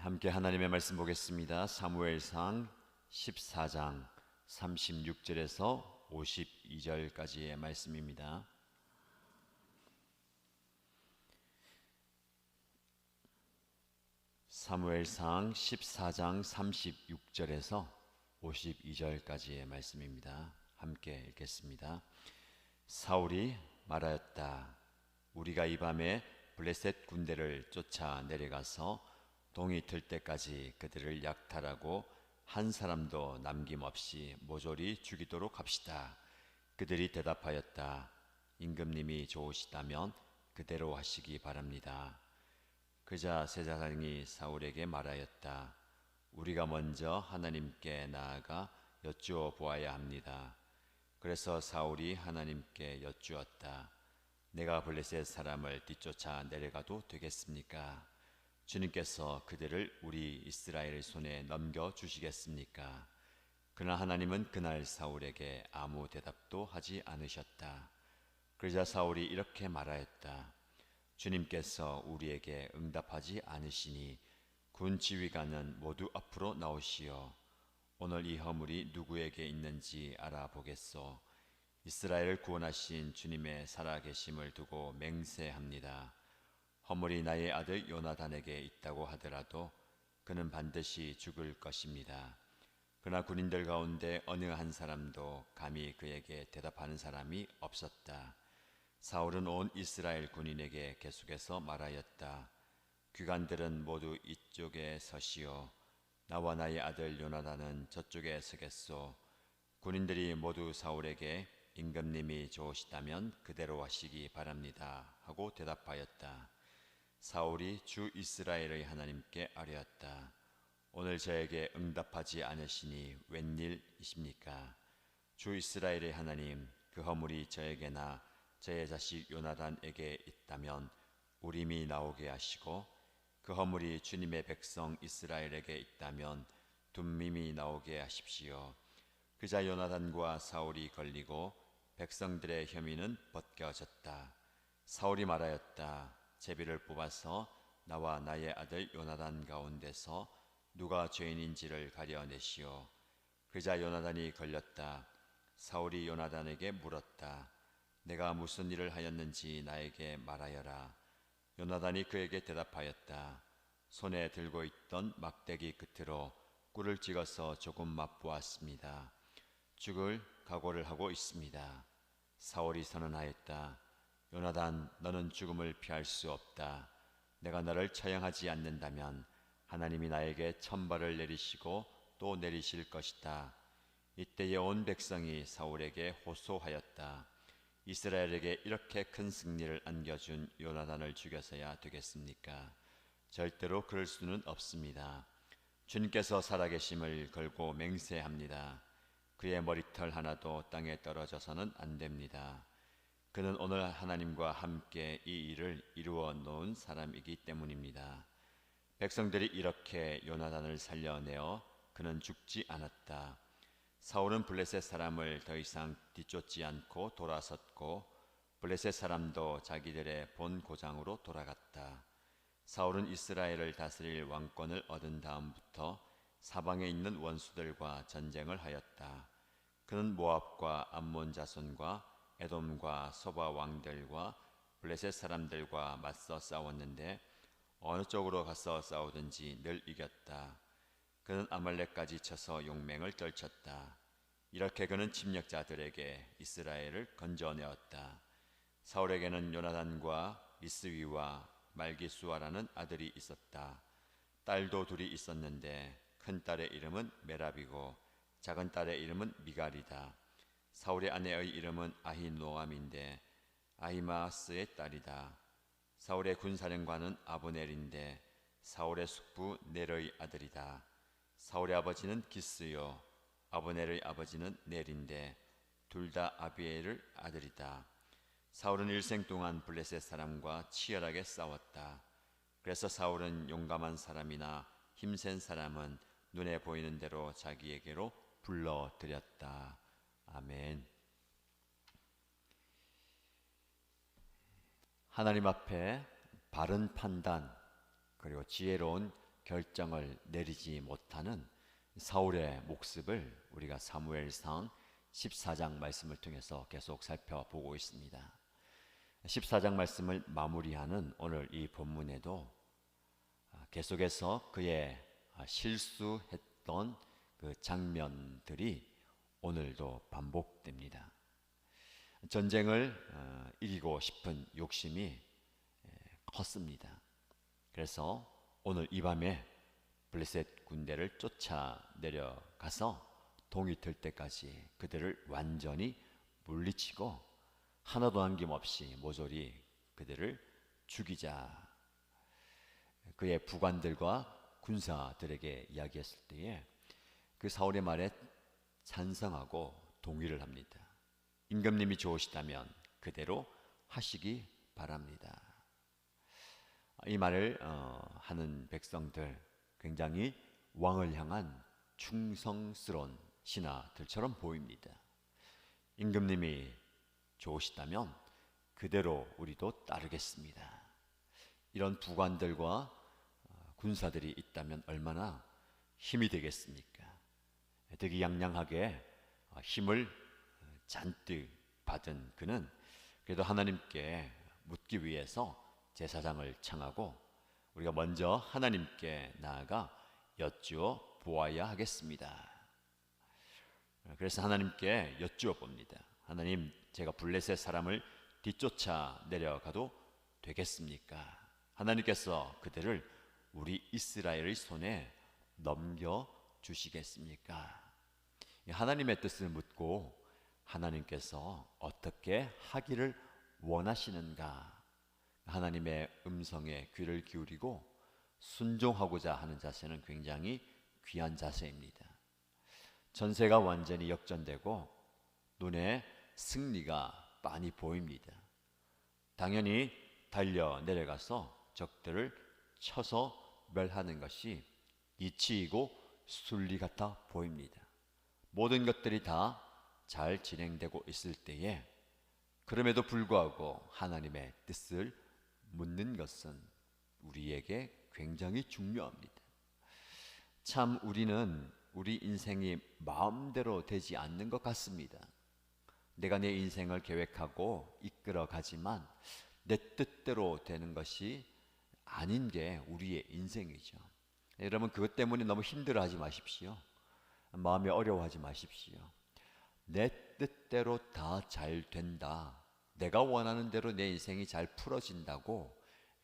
함께 하나님의 말씀 보겠습니다. 사무엘상 14장 36절에서 52절까지의 말씀입니다. 사무엘상 14장 36절에서 52절까지의 말씀입니다. 함께 읽겠습니다. 사울이 말하였다. 우리가 이 밤에 블레셋 군대를 쫓아 내려가서 동이 틀 때까지 그들을 약탈하고 한 사람도 남김없이 모조리 죽이도록 합시다. 그들이 대답하였다. 임금님이 좋으시다면 그대로 하시기 바랍니다. 그자 제사장이 사울에게 말하였다. 우리가 먼저 하나님께 나아가 여쭈어 보아야 합니다. 그래서 사울이 하나님께 여쭈었다. 내가 블레셋 사람을 뒤쫓아 내려가도 되겠습니까? 주님께서 그들을 우리 이스라엘 손에 넘겨주시겠습니까? 그러나 하나님은 그날 사울에게 아무 대답도 하지 않으셨다. 그러자 사울이 이렇게 말하였다. 주님께서 우리에게 응답하지 않으시니 군 지휘관은 모두 앞으로 나오시어 오늘 이 허물이 누구에게 있는지 알아보겠소. 이스라엘을 구원하신 주님의 살아계심을 두고 맹세합니다. 허물이 나의 아들 요나단에게 있다고 하더라도 그는 반드시 죽을 것입니다. 그러나 군인들 가운데 어느 한 사람도 감히 그에게 대답하는 사람이 없었다. 사울은 온 이스라엘 군인에게 계속해서 말하였다. 귀관들은 모두 이쪽에 서시오. 나와 나의 아들 요나단은 저쪽에 서겠소. 군인들이 모두 사울에게 임금님이 좋으시다면 그대로 하시기 바랍니다 하고 대답하였다. 사울이 주 이스라엘의 하나님께 아뢰었다. 오늘 저에게 응답하지 않으시니 웬일이십니까? 주 이스라엘의 하나님, 그 허물이 저에게나 저의 자식 요나단에게 있다면 우림이 나오게 하시고 그 허물이 주님의 백성 이스라엘에게 있다면 둠밈이 나오게 하십시오. 그자 요나단과 사울이 걸리고 백성들의 혐의는 벗겨졌다. 사울이 말하였다. 제비를 뽑아서 나와 나의 아들 요나단 가운데서 누가 죄인인지를 가려내시오. 그자 요나단이 걸렸다. 사울이 요나단에게 물었다. 내가 무슨 일을 하였는지 나에게 말하여라. 요나단이 그에게 대답하였다. 손에 들고 있던 막대기 끝으로 꿀을 찍어서 조금 맛보았습니다. 죽을 각오를 하고 있습니다. 사울이 선언하였다. 요나단, 너는 죽음을 피할 수 없다. 내가 너를 처형하지 않는다면 하나님이 나에게 천벌을 내리시고 또 내리실 것이다. 이때에 온 백성이 사울에게 호소하였다. 이스라엘에게 이렇게 큰 승리를 안겨준 요나단을 죽여서야 되겠습니까? 절대로 그럴 수는 없습니다. 주님께서 살아계심을 걸고 맹세합니다. 그의 머리털 하나도 땅에 떨어져서는 안 됩니다. 그는 오늘 하나님과 함께 이 일을 이루어 놓은 사람이기 때문입니다. 백성들이 이렇게 요나단을 살려내어 그는 죽지 않았다. 사울은 블레셋 사람을 더 이상 뒤쫓지 않고 돌아섰고 블레셋 사람도 자기들의 본 고장으로 돌아갔다. 사울은 이스라엘을 다스릴 왕권을 얻은 다음부터 사방에 있는 원수들과 전쟁을 하였다. 그는 모압과 암몬 자손과 에돔과 소바 왕들과 블레셋 사람들과 맞서 싸웠는데 어느 쪽으로 가서 싸우든지 늘 이겼다. 그는 아말렉까지 쳐서 용맹을 떨쳤다. 이렇게 그는 침략자들에게 이스라엘을 건져내었다. 사울에게는 요나단과 리스위와 말기수아라는 아들이 있었다. 딸도 둘이 있었는데 큰 딸의 이름은 메랍이고 작은 딸의 이름은 미갈이다. 사울의 아내의 이름은 아히노암인데 아히마아스의 딸이다. 사울의 군사령관은 아브넬인데 사울의 숙부 넬의 아들이다. 사울의 아버지는 기스요 아브넬의 아버지는 넬인데 둘 다 아비엘의 아들이다. 사울은 일생 동안 블레셋 사람과 치열하게 싸웠다. 그래서 사울은 용감한 사람이나 힘센 사람은 눈에 보이는 대로 자기에게로 불러들였다. 아멘. 하나님 앞에 바른 판단 그리고 지혜로운 결정을 내리지 못하는 사울의 모습을 우리가 사무엘상 14장 말씀을 통해서 계속 살펴보고 있습니다. 14장 말씀을 마무리하는 오늘 이 본문에도 계속해서 그의 실수했던 그 장면들이 오늘도 반복됩니다. 전쟁을 이기고 싶은 욕심이 컸습니다. 그래서 오늘 이 밤에 블레셋 군대를 쫓아 내려가서 동이 들 때까지 그들을 완전히 물리치고 하나도 남김없이 모조리 그들을 죽이자. 그의 부관들과 군사들에게 이야기했을 때에 그 사울의 말에 찬성하고 동의를 합니다. 임금님이 좋으시다면 그대로 하시기 바랍니다. 이 말을 하는 백성들, 굉장히 왕을 향한 충성스러운 신하들처럼 보입니다. 임금님이 좋으시다면 그대로 우리도 따르겠습니다. 이런 부관들과 군사들이 있다면 얼마나 힘이 되겠습니까? 득이양양하게 힘을 잔뜩 받은 그는 그래도 하나님께 묻기 위해서 제사장을 청하고 우리가 먼저 하나님께 나아가 여쭈어 보아야 하겠습니다. 그래서 하나님께 여쭈어 봅니다. 하나님, 제가 블레셋 사람을 뒤쫓아 내려가도 되겠습니까? 하나님께서 그들을 우리 이스라엘의 손에 넘겨 주시겠습니까? 하나님의 뜻을 묻고 하나님께서 어떻게 하기를 원하시는가? 하나님의 음성에 귀를 기울이고 순종하고자 하는 자세는 굉장히 귀한 자세입니다. 전세가 완전히 역전되고 눈에 승리가 빤히 보입니다. 당연히 달려 내려가서 적들을 쳐서 멸하는 것이 이치이고 순리 같아 보입니다. 모든 것들이 다 잘 진행되고 있을 때에 그럼에도 불구하고 하나님의 뜻을 묻는 것은 우리에게 굉장히 중요합니다. 참 우리는 우리 인생이 마음대로 되지 않는 것 같습니다. 내가 내 인생을 계획하고 이끌어 가지만 내 뜻대로 되는 것이 아닌 게 우리의 인생이죠. 여러분, 그것 때문에 너무 힘들어하지 마십시오. 마음이 어려워하지 마십시오. 내 뜻대로 다 잘 된다, 내가 원하는 대로 내 인생이 잘 풀어진다고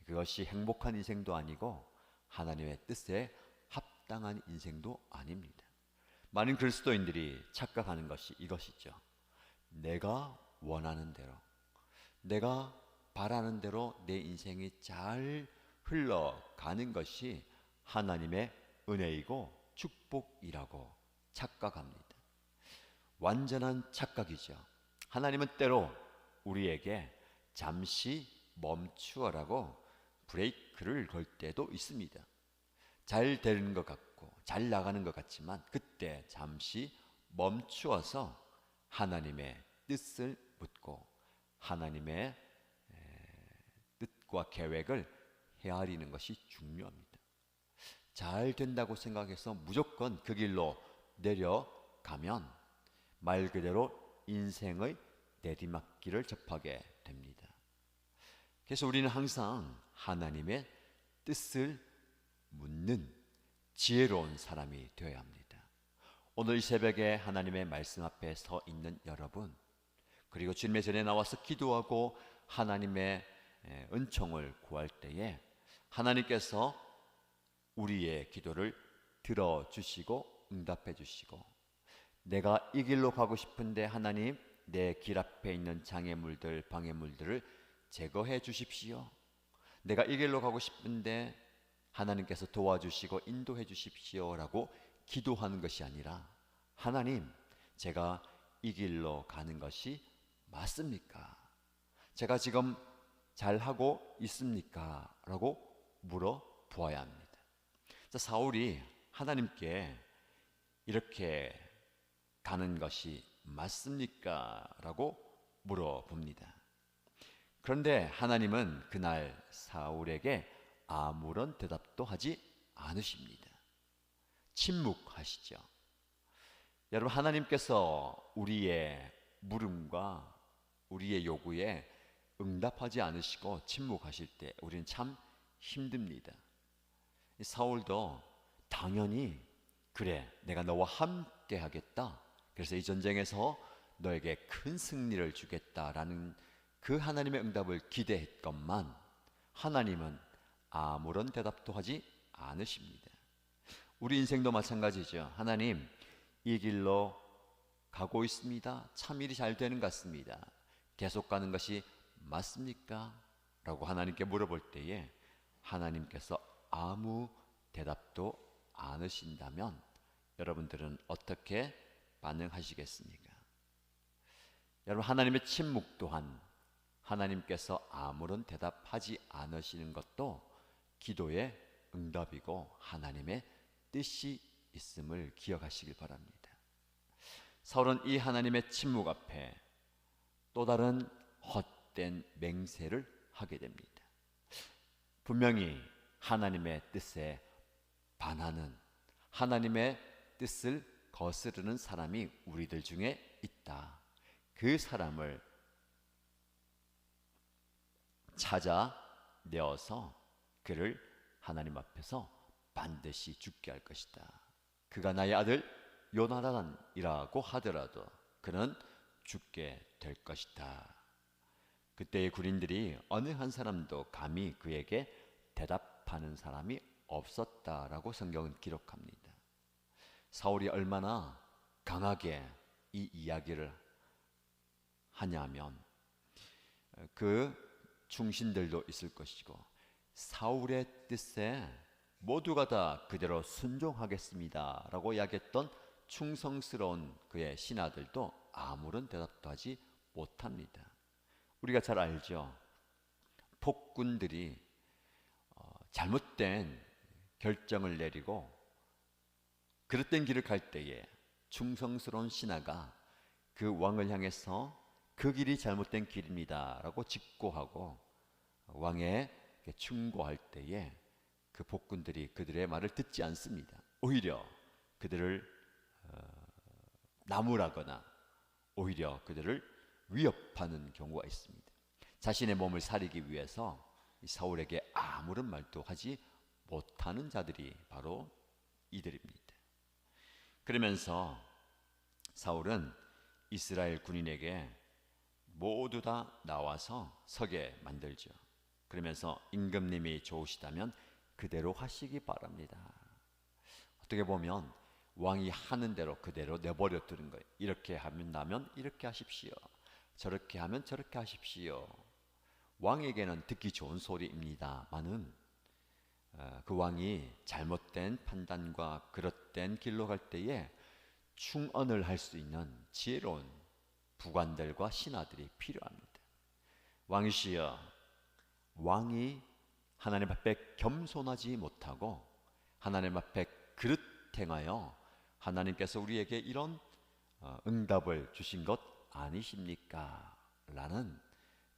그것이 행복한 인생도 아니고 하나님의 뜻에 합당한 인생도 아닙니다. 많은 그리스도인들이 착각하는 것이 이것이죠. 내가 원하는 대로, 내가 바라는 대로 내 인생이 잘 흘러가는 것이 하나님의 은혜이고 축복이라고 착각합니다. 완전한 착각이죠. 하나님은 때로 우리에게 잠시 멈추어라고 브레이크를 걸 때도 있습니다. 잘 되는 것 같고 잘 나가는 것 같지만 그때 잠시 멈추어서 하나님의 뜻을 묻고 하나님의 뜻과 계획을 헤아리는 것이 중요합니다. 잘 된다고 생각해서 무조건 그 길로 내려가면 말 그대로 인생의 내리막길을 접하게 됩니다. 그래서 우리는 항상 하나님의 뜻을 묻는 지혜로운 사람이 되어야 합니다. 오늘 이 새벽에 하나님의 말씀 앞에 서 있는 여러분, 그리고 주님의 전에 나와서 기도하고 하나님의 은총을 구할 때에 하나님께서 우리의 기도를 들어주시고 응답해 주시고, 내가 이 길로 가고 싶은데 하나님, 내 길 앞에 있는 장애물들, 방해물들을 제거해 주십시오. 내가 이 길로 가고 싶은데 하나님께서 도와주시고 인도해 주십시오 라고 기도하는 것이 아니라, 하나님, 제가 이 길로 가는 것이 맞습니까? 제가 지금 잘하고 있습니까? 라고 물어보아야 합니다. 사울이 하나님께 이렇게 가는 것이 맞습니까? 라고 물어봅니다. 그런데 하나님은 그날 사울에게 아무런 대답도 하지 않으십니다. 침묵하시죠. 여러분, 하나님께서 우리의 물음과 우리의 요구에 응답하지 않으시고 침묵하실 때 우리는 참 힘듭니다. 사울도 당연히 그래, 내가 너와 함께 하겠다, 그래서 이 전쟁에서 너에게 큰 승리를 주겠다라는 그 하나님의 응답을 기대했건만 하나님은 아무런 대답도 하지 않으십니다. 우리 인생도 마찬가지죠. 하나님, 이 길로 가고 있습니다. 참 일이 잘 되는 것 같습니다. 계속 가는 것이 맞습니까? 라고 하나님께 물어볼 때에 하나님께서 아무 대답도 않으신다면 여러분들은 어떻게 반응하시겠습니까? 여러분, 하나님의 침묵 또한 하나님께서 아무런 대답하지 않으시는 것도 기도의 응답이고 하나님의 뜻이 있음을 기억하시길 바랍니다. 사울은 이 하나님의 침묵 앞에 또 다른 헛된 맹세를 하게 됩니다. 분명히 하나님의 뜻에 반하는, 하나님의 뜻을 거스르는 사람이 우리들 중에 있다. 그 사람을 찾아내어서 그를 하나님 앞에서 반드시 죽게 할 것이다. 그가 나의 아들 요나단이라고 하더라도 그는 죽게 될 것이다. 그때의 군인들이 어느 한 사람도 감히 그에게 대답하는 사람이 없었다라고 성경은 기록합니다. 사울이 얼마나 강하게 이 이야기를 하냐면 그 충신들도 있을 것이고 사울의 뜻에 모두가 다 그대로 순종하겠습니다 라고 이야기했던 충성스러운 그의 신하들도 아무런 대답도 하지 못합니다. 우리가 잘 알죠. 폭군들이 잘못된 결정을 내리고 그릇된 길을 갈 때에 충성스러운 신하가 그 왕을 향해서 그 길이 잘못된 길입니다 라고 직고하고 왕에게 충고할 때에 그 폭군들이 그들의 말을 듣지 않습니다. 오히려 그들을 나무라거나 오히려 그들을 위협하는 경우가 있습니다. 자신의 몸을 살리기 위해서 사울에게 아무런 말도 하지 못하는 자들이 바로 이들입니다. 그러면서 사울은 이스라엘 군인에게 모두 다 나와서 서게 만들죠. 그러면서 임금님이 좋으시다면 그대로 하시기 바랍니다. 어떻게 보면 왕이 하는 대로 그대로 내버려 두는 거예요. 이렇게 하면 이렇게 하십시오. 저렇게 하면 저렇게 하십시오. 왕에게는 듣기 좋은 소리입니다만은 그 왕이 잘못된 판단과 그릇된 길로 갈 때에 충언을 할 수 있는 지혜로운 부관들과 신하들이 필요합니다. 왕이시여, 왕이 하나님 앞에 겸손하지 못하고 하나님 앞에 그릇 행하여 하나님께서 우리에게 이런 응답을 주신 것 아니십니까? 라는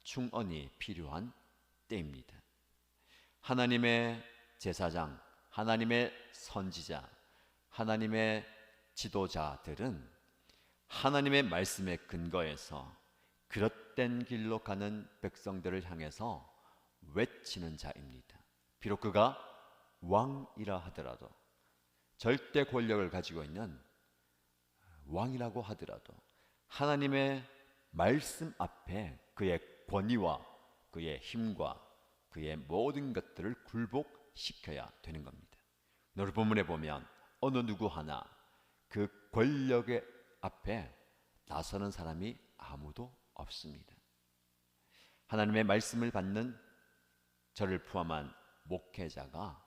충언이 필요한 때입니다. 하나님의 제사장, 하나님의 선지자, 하나님의 지도자들은 하나님의 말씀에 근거해서 그릇된 길로 가는 백성들을 향해서 외치는 자입니다. 비록 그가 왕이라 하더라도, 절대 권력을 가지고 있는 왕이라고 하더라도 하나님의 말씀 앞에 그의 권위와 그의 힘과 그의 모든 것들을 굴복시켜야 되는 겁니다. 오늘 본문에 보면 어느 누구 하나 그 권력의 앞에 나서는 사람이 아무도 없습니다. 하나님의 말씀을 받는 저를 포함한 목회자가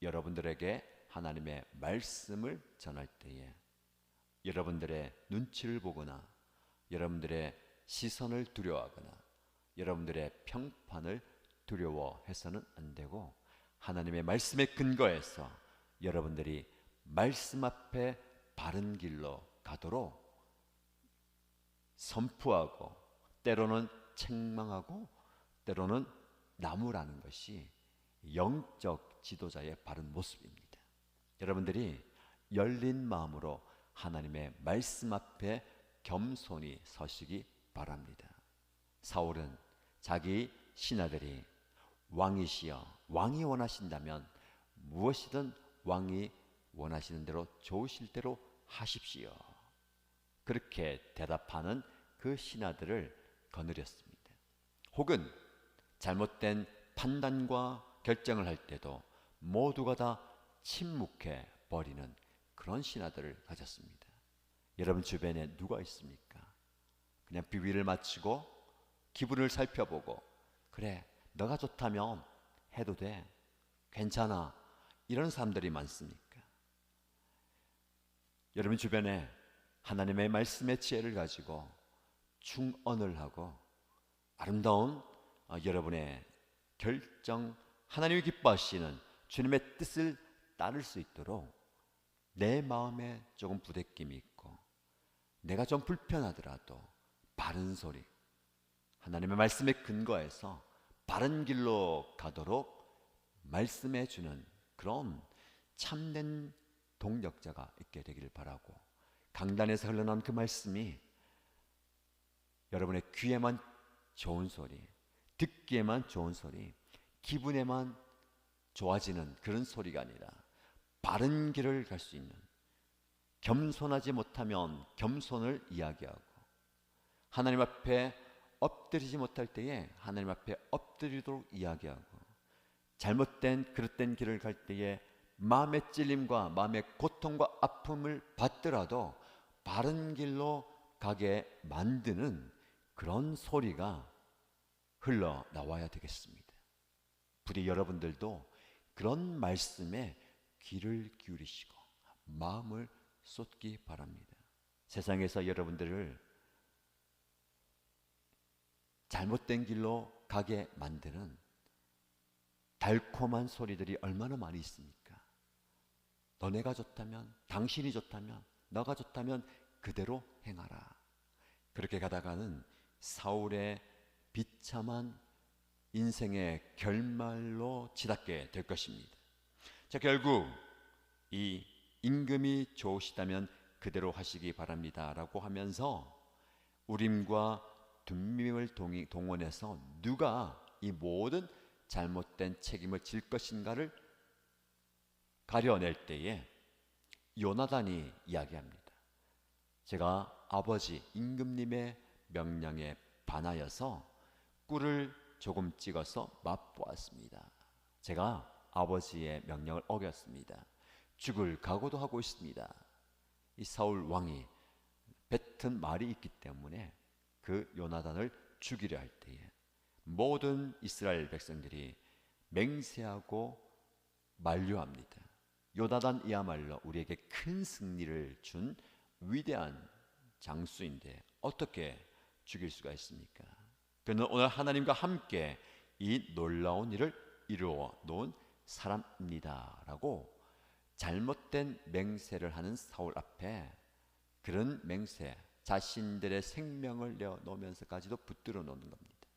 여러분들에게 하나님의 말씀을 전할 때에 여러분들의 눈치를 보거나 여러분들의 시선을 두려워하거나 여러분들의 평판을 두려워해서는 안 되고 하나님의 말씀에 근거해서 여러분들이 말씀 앞에 바른 길로 가도록 선포하고 때로는 책망하고 때로는 나무라는 것이 영적 지도자의 바른 모습입니다. 여러분들이 열린 마음으로 하나님의 말씀 앞에 겸손히 서시기 바랍니다. 사울은 자기 신하들이 왕이시여, 왕이 원하신다면 무엇이든 왕이 원하시는 대로 좋으실 대로 하십시오. 그렇게 대답하는 그 신하들을 거느렸습니다. 혹은 잘못된 판단과 결정을 할 때도 모두가 다 침묵해 버리는 그런 신하들을 가졌습니다. 여러분 주변에 누가 있습니까? 그냥 비위를 맞추고 기분을 살펴보고 그래 너가 좋다면 해도 돼 괜찮아 이런 사람들이 많습니까? 여러분 주변에 하나님의 말씀의 지혜를 가지고 충언을 하고 아름다운 여러분의 결정, 하나님이 기뻐하시는 주님의 뜻을 따를 수 있도록 내 마음에 조금 부대낌이 있고 내가 좀 불편하더라도 바른 소리, 하나님의 말씀에 근거해서 바른 길로 가도록 말씀해 주는 그런 참된 동력자가 있게 되기를 바라고, 강단에서 흘러나온 그 말씀이 여러분의 귀에만 좋은 소리, 듣기에만 좋은 소리, 기분에만 좋아지는 그런 소리가 아니라 바른 길을 갈 수 있는, 겸손하지 못하면 겸손을 이야기하고 하나님 앞에 엎드리지 못할 때에 하나님 앞에 엎드리도록 이야기하고 잘못된 그릇된 길을 갈 때에 마음의 찔림과 마음의 고통과 아픔을 받더라도 바른 길로 가게 만드는 그런 소리가 흘러나와야 되겠습니다. 부디 여러분들도 그런 말씀에 귀를 기울이시고 마음을 쏟기 바랍니다. 세상에서 여러분들을 잘못된 길로 가게 만드는 달콤한 소리들이 얼마나 많이 있습니까? 너네가 좋다면, 당신이 좋다면, 너가 좋다면 그대로 행하라. 그렇게 가다가는 사울의 비참한 인생의 결말로 치닫게 될 것입니다. 자, 결국 이 임금이 좋으시다면 그대로 하시기 바랍니다 라고 하면서 우림과 둠밈을 동원해서 누가 이 모든 잘못된 책임을 질 것인가를 가려낼 때에 요나단이 이야기합니다. 제가 아버지 임금님의 명령에 반하여서 꿀을 조금 찍어서 맛보았습니다. 제가 아버지의 명령을 어겼습니다. 죽을 각오도 하고 있습니다. 이 사울 왕이 뱉은 말이 있기 때문에 그 요나단을 죽이려 할 때에 모든 이스라엘 백성들이 맹세하고 만류합니다. 요나단이야말로 우리에게 큰 승리를 준 위대한 장수인데 어떻게 죽일 수가 있습니까? 그는 오늘 하나님과 함께 이 놀라운 일을 이루어 놓은 사람입니다 라고 잘못된 맹세를 하는 사울 앞에 그런 맹세, 자신들의 생명을 내어놓으면서까지도 붙들어 놓는 겁니다.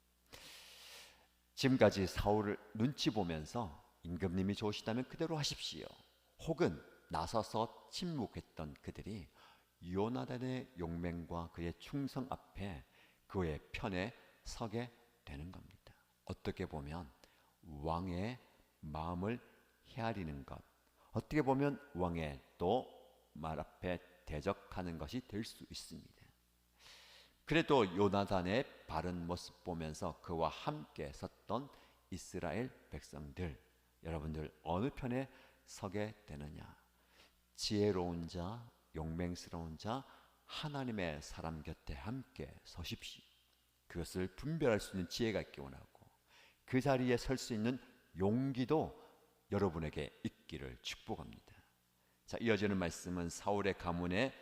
지금까지 사울을 눈치 보면서 임금님이 좋으시다면 그대로 하십시오, 혹은 나서서 침묵했던 그들이 요나단의 용맹과 그의 충성 앞에 그의 편에 서게 되는 겁니다. 어떻게 보면 왕의 마음을 헤아리는 것, 어떻게 보면 왕의 또 말 앞에 대적하는 것이 될 수 있습니다. 그래도 요나단의 바른 모습 보면서 그와 함께 섰던 이스라엘 백성들, 여러분들 어느 편에 서게 되느냐? 지혜로운 자, 용맹스러운 자, 하나님의 사람 곁에 함께 서십시오. 그것을 분별할 수 있는 지혜가 있기 원하고 그 자리에 설 수 있는 용기도 여러분에게 있기를 축복합니다. 자, 이어지는 말씀은 사울의 가문의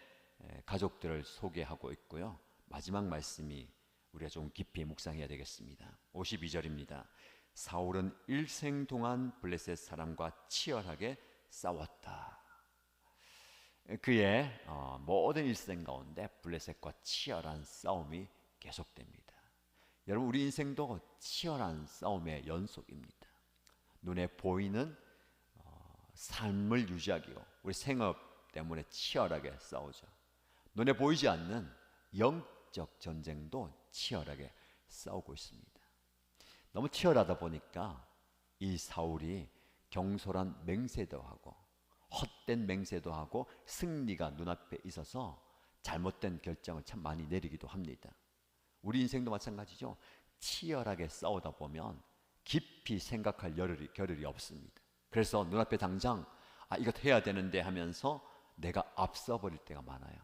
가족들을 소개하고 있고요. 마지막 말씀이 우리가 좀 깊이 묵상해야 되겠습니다. 52절입니다. 사울은 일생 동안 블레셋 사람과 치열하게 싸웠다. 그의 모든 일생 가운데 블레셋과 치열한 싸움이 계속됩니다. 여러분, 우리 인생도 치열한 싸움의 연속입니다. 눈에 보이는 삶을 유지하기요, 우리 생업 때문에 치열하게 싸우죠. 눈에 보이지 않는 영적 전쟁도 치열하게 싸우고 있습니다. 너무 치열하다 보니까 이 사울이 경솔한 맹세도 하고 헛된 맹세도 하고 승리가 눈앞에 있어서 잘못된 결정을 참 많이 내리기도 합니다. 우리 인생도 마찬가지죠. 치열하게 싸우다 보면 깊이 생각할 겨를이 없습니다. 그래서 눈앞에 당장 이것 해야 되는데 하면서 내가 앞서 버릴 때가 많아요.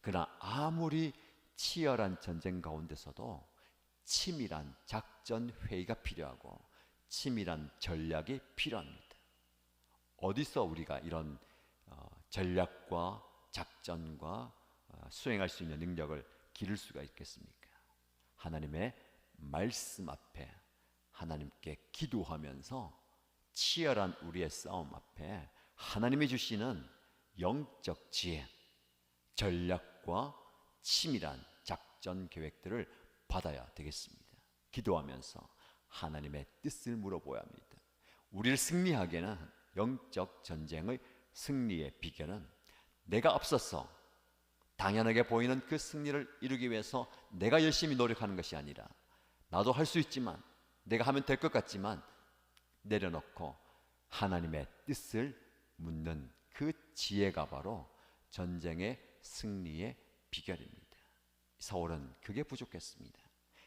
그러나 아무리 치열한 전쟁 가운데서도 치밀한 작전 회의가 필요하고 치밀한 전략이 필요합니다. 어디서 우리가 이런 전략과 작전과 수행할 수 있는 능력을 기를 수가 있겠습니까? 하나님의 말씀 앞에 하나님께 기도하면서 치열한 우리의 싸움 앞에 하나님이 주시는 영적 지혜, 전략과 치밀한 작전 계획들을 받아야 되겠습니다. 기도하면서 하나님의 뜻을 물어보아야 합니다. 우리를 승리하게는 영적 전쟁의 승리의 비결은 내가 앞서서 당연하게 보이는 그 승리를 이루기 위해서 내가 열심히 노력하는 것이 아니라 나도 할 수 있지만 내가 하면 될 것 같지만 내려놓고 하나님의 뜻을 묻는 그 지혜가 바로 전쟁의 승리의 비결입니다. 사울은 그게 부족했습니다.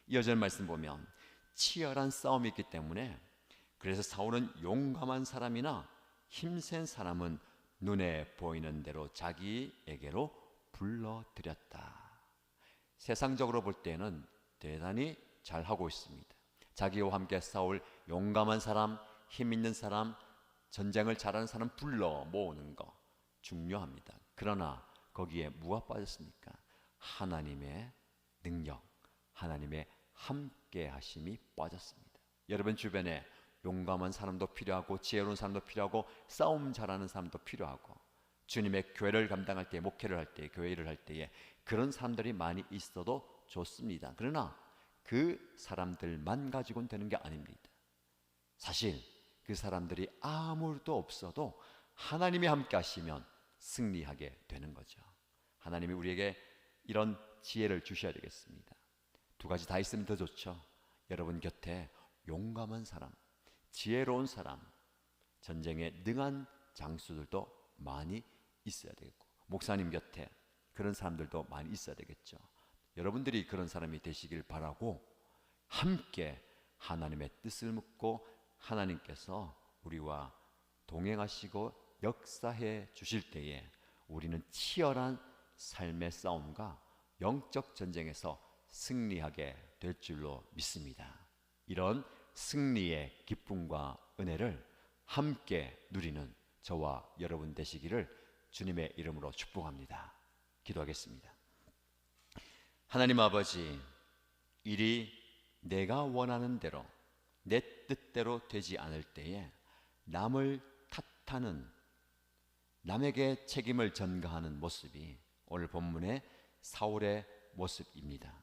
이어질 말씀 보면 치열한 싸움이 있기 때문에 그래서 사울은 용감한 사람이나 힘센 사람은 눈에 보이는 대로 자기에게로 불러들였다. 세상적으로 볼 때는 대단히 잘하고 있습니다. 자기와 함께 싸울 용감한 사람, 힘 있는 사람, 전쟁을 잘하는 사람 불러 모으는 거 중요합니다. 그러나 거기에 뭐가 빠졌습니까? 하나님의 능력, 하나님의 함께 하심이 빠졌습니다. 여러분 주변에 용감한 사람도 필요하고 지혜로운 사람도 필요하고 싸움 잘하는 사람도 필요하고 주님의 교회를 감당할 때, 목회를 할 때, 교회 일을 할 때에 그런 사람들이 많이 있어도 좋습니다. 그러나 그 사람들만 가지고는 되는 게 아닙니다. 사실 그 사람들이 아무도 없어도 하나님이 함께 하시면 승리하게 되는 거죠. 하나님이 우리에게 이런 지혜를 주셔야 되겠습니다. 두 가지 다 있으면 더 좋죠. 여러분 곁에 용감한 사람, 지혜로운 사람, 전쟁에 능한 장수들도 많이 있어야 되겠고, 목사님 곁에 그런 사람들도 많이 있어야 되겠죠. 여러분들이 그런 사람이 되시길 바라고 함께 하나님의 뜻을 묻고 하나님께서 우리와 동행하시고 역사해 주실 때에 우리는 치열한 삶의 싸움과 영적 전쟁에서 승리하게 될 줄로 믿습니다. 이런 승리의 기쁨과 은혜를 함께 누리는 저와 여러분 되시기를 주님의 이름으로 축복합니다. 기도하겠습니다. 하나님 아버지, 일이 내가 원하는 대로 내 뜻대로 되지 않을 때에 남을 탓하는, 남에게 책임을 전가하는 모습이 오늘 본문의 사울의 모습입니다.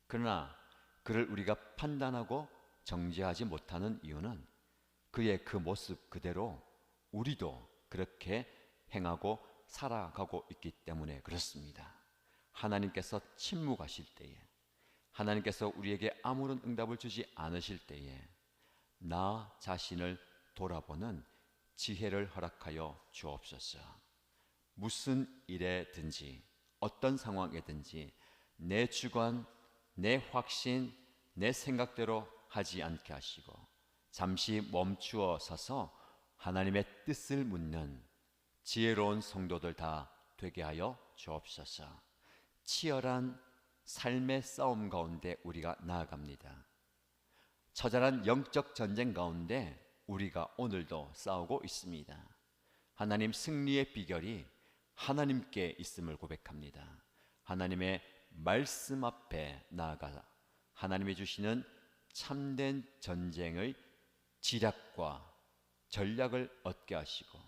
그러나 그를 우리가 판단하고 정죄하지 못하는 이유는 그의 그 모습 그대로 우리도 그렇게 행하고 살아가고 있기 때문에 그렇습니다. 하나님께서 침묵하실 때에, 하나님께서 우리에게 아무런 응답을 주지 않으실 때에 나 자신을 돌아보는 지혜를 허락하여 주옵소서. 무슨 일에든지 어떤 상황에든지 내 주관, 내 확신, 내 생각대로 하지 않게 하시고 잠시 멈추어 서서 하나님의 뜻을 묻는 지혜로운 성도들 다 되게 하여 주옵소서. 치열한 삶의 싸움 가운데 우리가 나아갑니다. 처절한 영적 전쟁 가운데 우리가 오늘도 싸우고 있습니다. 하나님 승리의 비결이 하나님께 있음을 고백합니다. 하나님의 말씀 앞에 나아가 하나님이 주시는 참된 전쟁의 지략과 전략을 얻게 하시고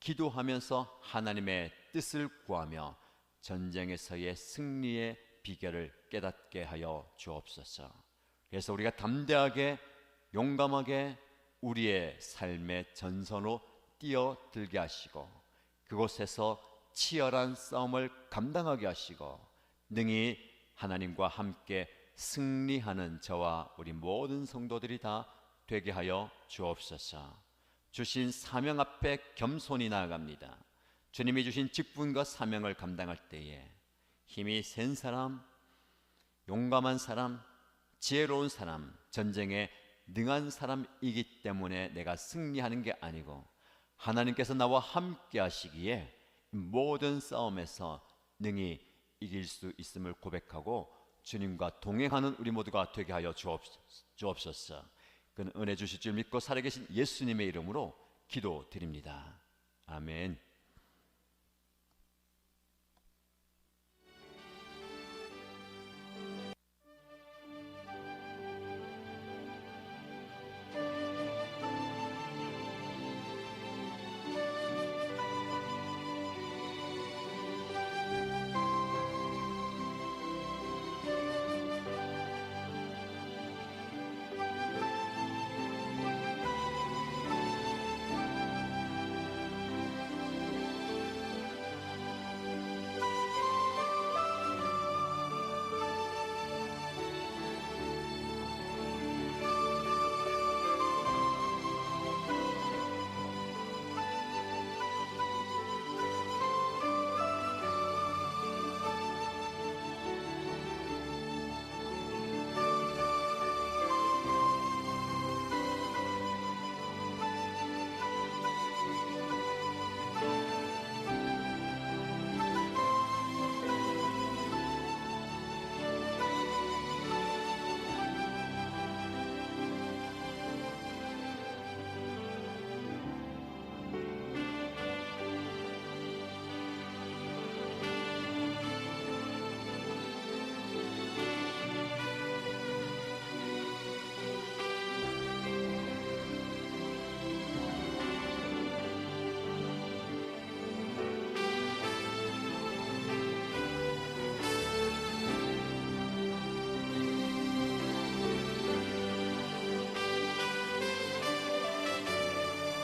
기도하면서 하나님의 뜻을 구하며 전쟁에서의 승리의 비결을 깨닫게 하여 주옵소서. 그래서 우리가 담대하게 용감하게 우리의 삶의 전선으로 뛰어들게 하시고 그곳에서 치열한 싸움을 감당하게 하시고 능히 하나님과 함께 승리하는 저와 우리 모든 성도들이 다 되게 하여 주옵소서. 주신 사명 앞에 겸손히 나아갑니다. 주님이 주신 직분과 사명을 감당할 때에 힘이 센 사람, 용감한 사람, 지혜로운 사람, 전쟁에 능한 사람이기 때문에 내가 승리하는 게 아니고 하나님께서 나와 함께 하시기에 모든 싸움에서 능히 이길 수 있음을 고백하고 주님과 동행하는 우리 모두가 되게 하여 주옵소서. 그는 은혜 주실 줄 믿고 살아계신 예수님의 이름으로 기도드립니다. 아멘.